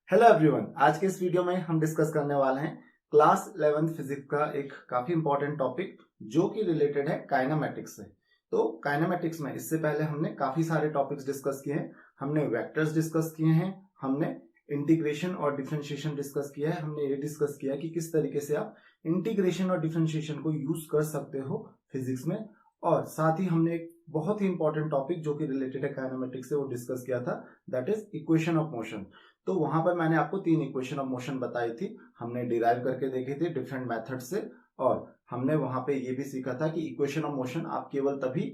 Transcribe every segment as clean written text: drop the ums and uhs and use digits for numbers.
Hello everyone, आज के इस वीडियो में हम डिस्कस करने वाले हैं क्लास 11th फिजिक्स का एक काफी इंपॉर्टेंट टॉपिक जो कि रिलेटेड है काइनेमेटिक्स से। तो काइनेमेटिक्स में इससे पहले हमने काफी सारे टॉपिक्स डिस्कस किए हैं। हमने वेक्टर्स डिस्कस किए हैं, हमने इंटीग्रेशन और डिफरेंशिएशन डिस्कस किया है, हमने ये डिस्कस किया कि किस तरीके से आप इंटीग्रेशन और डिफरेंशिएशन को यूज कर सकते हो फिजिक्स में। और साथ ही हमने एक बहुत ही इंपॉर्टेंट टॉपिक जो कि रिलेटेड है काइनेमेटिक्स से वो डिस्कस किया था, that is equation of motion. तो वहां पर मैंने आपको 3 इक्वेशन ऑफ मोशन बताई थी, हमने डिराइव करके देखी थी डिफरेंट मेथड से। और हमने वहां पे ये भी सीखा था कि इक्वेशन ऑफ मोशन आप केवल तभी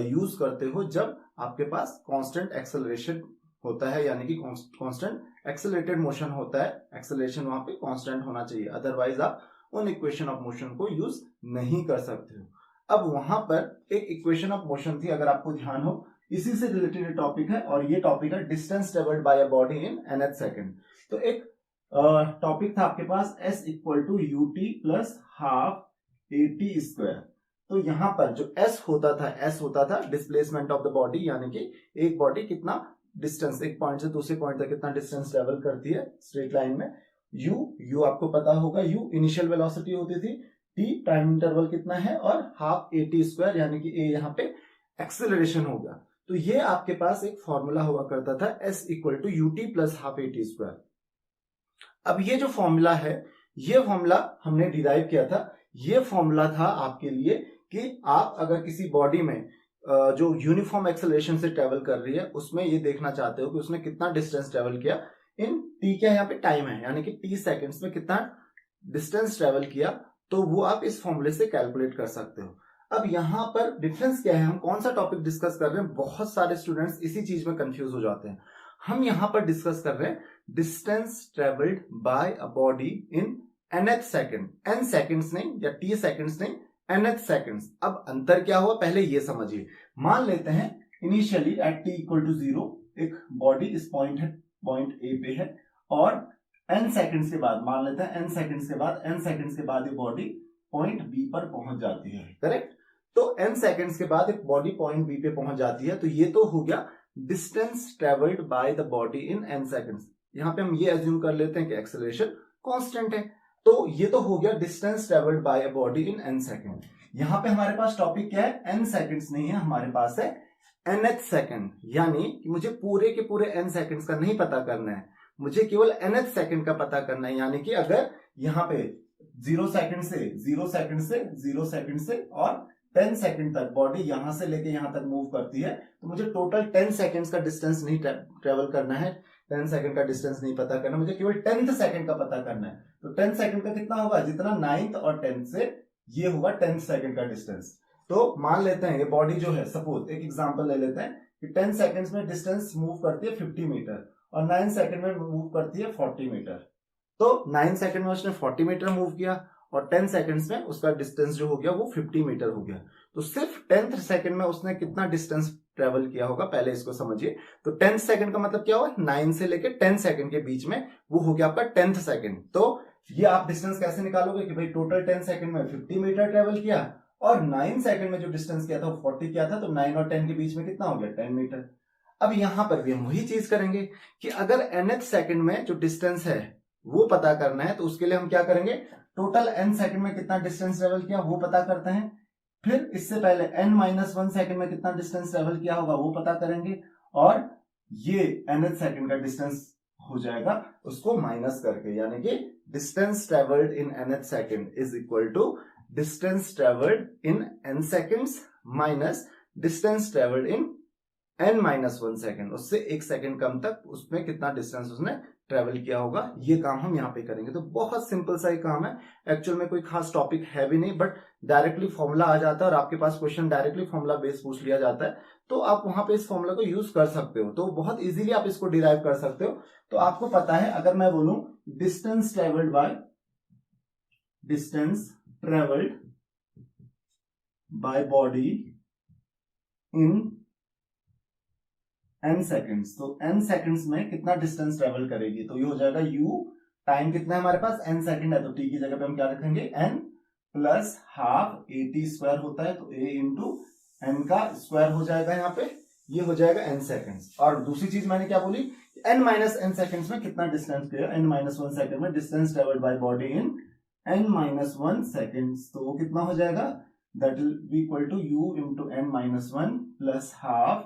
यूज करते हो जब आपके पास कांस्टेंट एक्सेलरेशन होता है, यानी कि कांस्टेंट एक्सेलरेटेड मोशन होता है। एक्सेलरेशन वहां पे कांस्टेंट होना चाहिए, अदरवाइज आप उन इक्वेशन ऑफ मोशन को यूज नहीं कर सकते हो। अब वहां पर एक इक्वेशन ऑफ मोशन थी, अगर आपको ध्यान हो, इसी से रिलेटेड टॉपिक है और ये टॉपिक है distance travelled by a body in nth second. तो एक टॉपिक था आपके पास s equal to u t plus half a t square. तो यहां पर जो s होता था डिस्प्लेसमेंट ऑफ द बॉडी, यानी कि एक बॉडी कितना डिस्टेंस एक पॉइंट से दूसरे पॉइंट तक कितना डिस्टेंस ट्रेवल करती है स्ट्रेट लाइन में। u आपको पता होगा, u इनिशियल वेलोसिटी होती थी, t टाइम इंटरवल कितना है, और हाफ एटी स्क्वायर यानी कि a यहाँ पे एक्सेलरेशन होगा। तो ये आपके पास एक फॉर्मूला हुआ करता था s equal to u t plus half a t square. अब ये जो फॉर्मूला है, ये फॉर्मूला हमने डिराइव किया था। ये फॉर्मूला था आपके लिए कि आप अगर किसी बॉडी में जो यूनिफॉर्म एक्सेलरेशन से ट्रेवल कर रही है उसमें ये देखना चाहते हो कि उसने कितना डिस्टेंस ट्रेवल किया इन t, क्या यहाँ पे टाइम है, यानी कि t सेकेंड्स में कितना डिस्टेंस ट्रेवल किया, तो वो आप इस फॉर्मूले से कैलकुलेट कर सकते हो। अब यहां पर डिफरेंस क्या है, हम कौन सा टॉपिक डिस्कस कर रहे हैं, बहुत सारे स्टूडेंट्स इसी चीज में कंफ्यूज हो जाते हैं। हम यहां पर डिस्कस कर रहे हैं distance travelled by a body in nth second, n seconds नहीं या t सेकंड्स नहीं, nth सेकंड्स। अब अंतर क्या हुआ पहले ये समझिए। मान लेते हैं initially at t equal to 0 एक बॉडी इस पॉइंट A पे है, और n सेकंड्स के बाद, मान लेते हैं n सेकंड्स के बाद ये बॉडी पॉइंट B पर पहुंच जाती है, करेक्ट। तो n सेकंड्स के बाद एक बॉडी पॉइंट B पे पहुंच जाती है, तो ये तो हो गया distance travelled by the body in n seconds. यहां पे हम ये अज्यूम कर लेते हैं कि एक्सेलरेशन कांस्टेंट है, तो ये तो हो गया distance travelled by a body in n second. यहां पे हमारे पास टॉपिक क्या है, n सेकंड्स नहीं है, हमारे पास है nth सेकंड, यानी कि मुझे पूरे के पूरे n सेकंड्स का नहीं पता करना है, मुझे केवल nth सेकंड का पता करना है। यानी कि अगर यहां पे 0 सेकंड से और 10 सेकंड तक बॉडी यहां से लेके यहां तक मूव करती है, तो मुझे टोटल 10 सेकंड्स का डिस्टेंस नहीं ट्रेवल करना है, 10 सेकंड का डिस्टेंस नहीं पता करना, मुझे केवल 10th सेकंड का पता करना है। तो 10 सेकंड का कितना होगा, जितना 9th और 10th से, ये होगा 10th सेकंड का डिस्टेंस। तो मान लेते हैं ये बॉडी जो है, सपोज एक एग्जांपल ले लेते हैं कि 10 सेकंड्स में डिस्टेंस मूव करती है 50 मीटर और 9 सेकंड में मूव करती है 40 मीटर। तो 9 सेकंड में उसने 40 मीटर मूव किया और 10 सेकंड्स में उसका डिस्टेंस जो हो गया वो 50 मीटर हो गया। तो सिर्फ 10th सेकंड में उसने कितना डिस्टेंस ट्रेवल किया होगा, पहले इसको समझिए। तो 10th सेकंड का मतलब क्या हुआ, 9 से लेके 10 सेकंड के बीच में वो हो गया आपका 10th सेकंड। तो ये आप डिस्टेंस कैसे निकालोगे कि भाई टोटल 10 सेकंड में 50 मीटर ट्रेवल किया और 9 सेकंड में जो डिस्टेंस किया था वो 40 किया था, तो 9 और 10 के बीच में कितना हो गया, 10 मीटर। अब यहां पर भी हम वही चीज करेंगे कि अगर nth सेकंड में जो डिस्टेंस है वो पता करना है, तो उसके लिए हम क्या करेंगे, टोटल n सेकंड में कितना डिस्टेंस ट्रेवल किया वो पता करते हैं, फिर इससे पहले n-1 सेकंड में कितना डिस्टेंस ट्रेवल किया होगा वो पता करेंगे, और ये nth सेकंड का डिस्टेंस हो जाएगा उसको माइनस करके, यानी कि distance travelled in nth second is equal to distance travelled in n seconds minus distance travelled in n-1 second, उससे 1 सेकंड कम तक उसमें कितना डिस्टेंस उसने ट्रेवल किया होगा। ये काम हम यहाँ पे करेंगे। तो बहुत सिंपल सा ही काम है, एक्चुअल में कोई खास टॉपिक है भी नहीं, बट डायरेक्टली फॉर्मूला आ जाता है और आपके पास क्वेश्चन डायरेक्टली फॉर्मूला बेस पूछ लिया जाता है, तो आप वहां पे इस फॉर्मूला को यूज कर सकते हो, तो बहुत इजीली आप इसको डिराइव कर सकते हो। तो आपको पता है, अगर मैं बोलूं distance travelled by body in n seconds, तो n सेकंड्स में कितना डिस्टेंस ट्रेवल करेगी, तो ये हो जाएगा u, टाइम कितना है हमारे पास, n सेकंड है, तो t की जगह पे हम क्या रखेंगे, n plus half a t square होता है, तो a इंटू n का स्क्वायर हो जाएगा यहाँ पे, ये हो जाएगा n सेकेंड्स। और दूसरी चीज मैंने क्या बोली, n माइनस n सेकेंड्स में कितना डिस्टेंस गया, n माइनस 1 सेकेंड में distance travelled by body in n minus 1 seconds. तो वो कितना हो जाएगा, that will be equal to u into n minus 1 plus half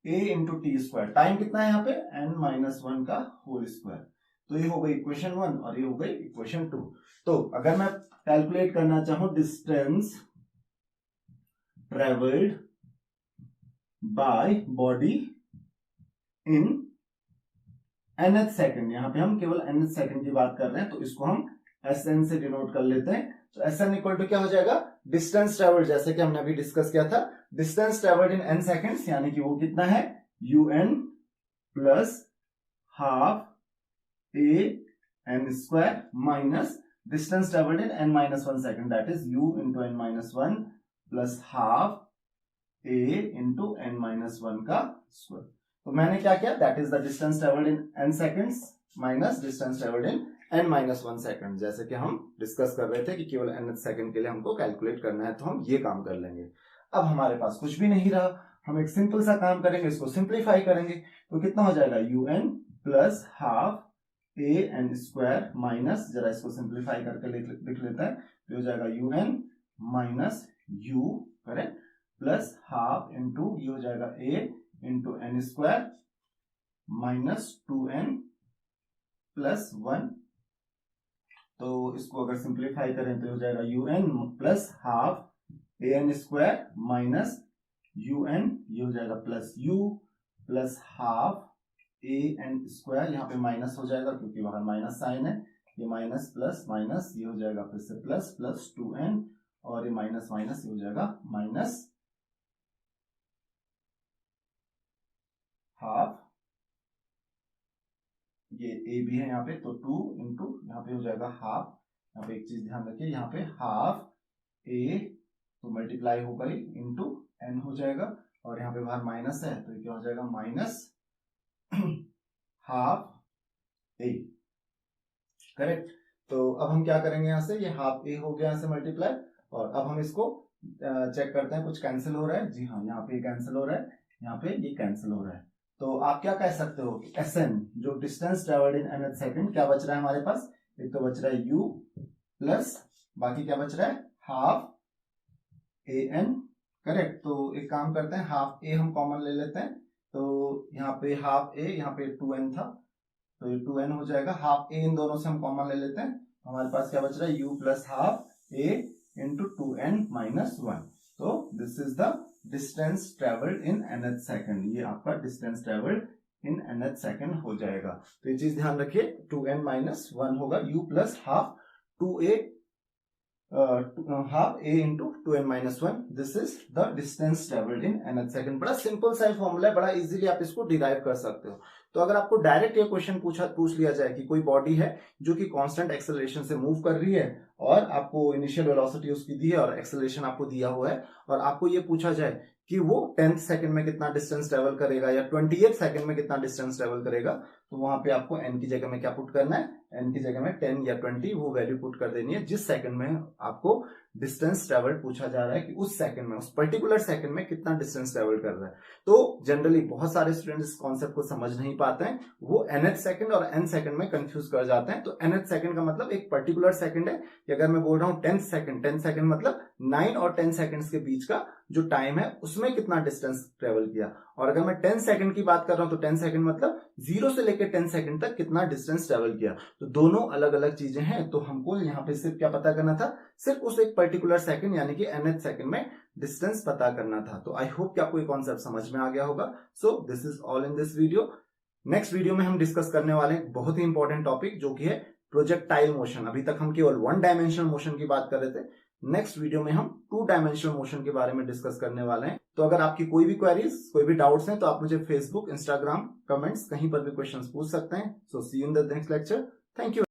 a into t square. Time कितना है यहाँ पे, n माइनस 1 का होल स्क्वायर। तो ये हो गई इक्वेशन 1 और ये हो गई इक्वेशन 2। तो अगर मैं कैलकुलेट करना चाहूं distance travelled by body in nth second, यहां पे हम केवल nth सेकंड की बात कर रहे हैं, तो इसको हम Sn से डिनोट कर लेते हैं। तो Sn इक्वल टू क्या हो जाएगा, डिस्टेंस ट्रेवल्ड, जैसे कि हमने अभी डिस्कस किया था, distance travelled in n seconds, यानी कि वो कितना है un plus half a n square minus distance travelled in n minus 1 second, that is u into n minus 1 plus half a into n minus 1 का square. तो मैंने क्या किया, that is the distance travelled in n seconds minus distance travelled in n minus 1 second, जैसे कि हम discuss कर रहे थे कि केवल n सेकंड के लिए हमको कैलकुलेट करना है, तो हम ये काम कर लेंगे। अब हमारे पास कुछ भी नहीं रहा, हम एक सिंपल सा काम करेंगे, इसको सिंप्लीफाई करेंगे। तो कितना हो जाएगा, un plus half a n square minus, जरा इसको सिंप्लीफाई करके लिख लेते हैं, तो हो जाएगा un minus u, correct, plus half into ये हो जाएगा a into n square minus 2n plus 1। तो इसको अगर सिंप्लीफाई करें तो हो जाएगा un plus half A N square minus un, ये हो जाएगा plus u plus half A N square, यहाँ पे माइनस हो जाएगा क्योंकि वहां माइनस साइन है, ये माइनस प्लस माइनस, ये हो जाएगा फिर से प्लस प्लस 2n, और ये माइनस माइनस, ये हो जाएगा माइनस हाफ, ये a भी है यहाँ पे, तो 2 इंटू यहाँ पे हो जाएगा हाफ, यहाँ पे एक चीज ध्यान रखिए, यहाँ पे हाफ a तो मल्टीप्लाई हो गई इंटू n हो जाएगा, और यहाँ पे बाहर माइनस है, तो ये क्या हो जाएगा माइनस हाफ a, करेक्ट। तो अब हम क्या करेंगे, यहाँ से ये हाफ a हो गया यहाँ से मल्टीप्लाई, और अब हम इसको चेक करते हैं, कुछ कैंसिल हो रहा है, जी हाँ, यहाँ पे कैंसिल हो रहा है, यहाँ पे ये कैंसिल हो रहा है। तो आप क्या कह सकते हो कि Sn जो distance travelled in nth second, क्या बच रहा है हमारे पास, एक तो बच रहा है u प्लस बाकी क्या बच रहा है हाफ an, करेक्ट। तो एक काम करते हैं, हाफ a हम कॉमन ले लेते हैं, तो यहाँ पे हाफ a, यहाँ पे 2n था, तो ये 2n हो जाएगा, हाफ a इन दोनों से हम कॉमन ले लेते हैं, हमारे पास क्या बच रहा है u plus half a into 2n minus 1। तो this is the distance travelled in nth second, ये आपका distance travelled in nth second हो जाएगा। तो ये चीज ध्यान रखिए, 2n माइनस 1 होगा u plus half 2a half a into 2n minus 1, this is the distance travelled in nth second. बड़ा सिंपल सा फॉर्मूला है, बड़ा इजीली आप इसको डिराइव कर सकते हो। तो अगर आपको डायरेक्ट ये क्वेश्चन पूछ लिया जाए कि कोई बॉडी है जो कि कांस्टेंट एक्सेलरेशन से मूव कर रही है, और आपको इनिशियल वेलोसिटी उसकी दी है और एक्सेलरेशन आपको दिया हुआ है, और आपको ये पूछा जाए कि वो 10th सेकंड में कितना डिस्टेंस ट्रेवल करेगा या 20th सेकंड में कितना डिस्टेंस ट्रेवल करेगा, तो वहां पे आपको n की जगह में क्या पुट करना है, n की जगह में 10 या 20 वो वैल्यू पुट कर देनी है, जिस सेकंड में आपको डिस्टेंस ट्रेवल पूछा जा रहा है कि उस सेकंड में, उस पर्टिकुलर सेकंड में कितना डिस्टेंस ट्रेवल कर रहा है। तो जनरली बहुत सारे स्टूडेंट्स इस कॉन्सेप्ट को समझ नहीं पाते हैं, वो nth सेकंड और n सेकंड में कंफ्यूज कर जाते हैं। तो nth सेकंड का मतलब एक पर्टिकुलर सेकंड है, कि अगर मैं बोल रहा हूं 10th सेकंड मतलब 9 और 10 सेकंड्स के बीच का जो टाइम है उसमें कितना डिस्टेंस ट्रेवल किया, और अगर मैं 10 सेकंड की बात कर रहा हूं तो 10 सेकंड मतलब 0 से लेकर 10 सेकंड तक कितना डिस्टेंस ट्रेवल किया। तो दोनों अलग अलग चीजें हैं, तो हमको यहाँ पे सिर्फ क्या पता करना था, सिर्फ उस एक पर्टिकुलर सेकंड यानी कि nth सेकंड में डिस्टेंस पता करना था। तो आई होप कि आपको ये कॉन्सेप्ट समझ में आ गया होगा। So this is all in this video. Next video में हम डिस्कस करने वाले हैं बहुत ही इंपॉर्टेंट टॉपिक, जो कि है प्रोजेक्टाइल मोशन। अभी तक हम केवल 1 डायमेंशनल मोशन की बात कर रहे थे, नेक्स्ट वीडियो में हम 2 डायमेंशनल मोशन के बारे में डिस्कस करने वाले हैं। तो अगर आपकी कोई भी क्वेरीज, कोई भी डाउट्स हैं, तो आप मुझे फेसबुक, इंस्टाग्राम, कमेंट्स, कहीं पर भी क्वेश्चंस पूछ सकते हैं। So see you in the next lecture. Thank you.